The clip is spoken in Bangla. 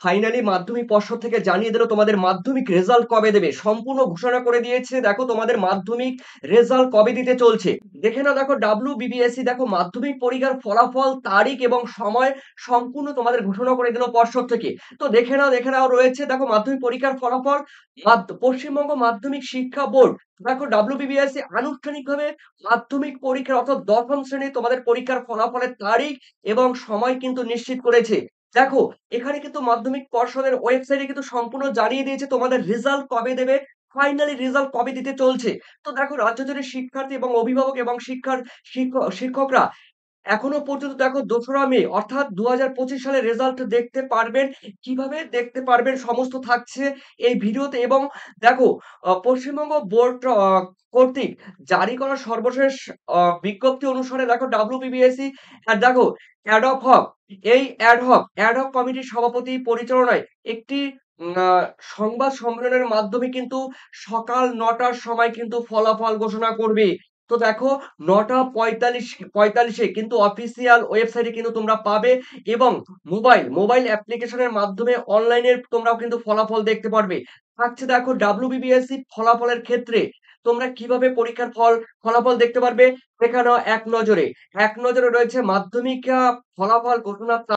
ফাইনালি মাধ্যমিক পর্ষদ থেকে জানিয়ে দিল তোমাদের মাধ্যমিক রেজাল্ট কবে দেবে। সম্পূর্ণ ঘোষণা করে দিয়েছে। দেখো তোমাদের মাধ্যমিক রেজাল্ট কবে দিতে চলছে। দেখে নাও, দেখো WBBSC দেখো মাধ্যমিক পরীক্ষার ফলাফল, তারিখ এবং সময় সম্পূর্ণ তোমাদের ঘোষণা করে দিল পর্ষদ থেকে। তো দেখে নাও রয়েছে দেখো মাধ্যমিক পরীক্ষার ফলাফল। পশ্চিমবঙ্গ মাধ্যমিক শিক্ষা বোর্ড দেখো WBBSC আনুষ্ঠানিকভাবে মাধ্যমিক পরীক্ষার অর্থাৎ ১০ম শ্রেণীর তোমাদের পরীক্ষার ফলাফলের তারিখ এবং সময় কিন্তু নিশ্চিত করেছে। দেখো এখানে কিন্তু মাধ্যমিক পর্ষদের ওয়েবসাইটে কিন্তু সম্পূর্ণ জানিয়ে দিয়েছে তোমাদের রেজাল্ট কবে দেবে, ফাইনালি রেজাল্ট কবে দিতে চলছে। তো দেখো রাজ্য জুড়ে শিক্ষার্থী এবং অভিভাবক এবং শিক্ষকরা এখনো পর্যন্ত দেখো ২রা মে অর্থাৎ ২০২৫ সালের রেজাল্ট দেখতে পারবেন। কিভাবে দেখতে পারবেন সমস্ত থাকছে এই ভিডিওতে। এবং দেখো পশ্চিমবঙ্গ বোর্ড কর্তৃক জারি করা সর্বশেষ বিজ্ঞপ্তি অনুসারে দেখো WBBSC আর দেখো অ্যাডহক অ্যাডহক কমিটির সভাপতি পরিচালনায় একটি সংবাদ সম্মেলনের মাধ্যমে কিন্তু সকাল ৯টার সময় কিন্তু ফলাফল ঘোষণা করবে। তো দেখো ৯টা ৪৫ কিন্তু অফিসিয়াল ওয়েবসাইটে কিন্তু তোমরা পাবে। এবং মোবাইল অ্যাপ্লিকেশনের মাধ্যমে অনলাইনে তোমরাও কিন্তু ফলাফল দেখতে পারবে। থাকছে দেখো WBBSC ফলাফলের ক্ষেত্রে তোমরা কিভাবে পরীক্ষার ফলাফল দেখতে পারবে। এখানেও এক নজরে রয়েছে মাধ্যমিক ফলাফল ঘোষণার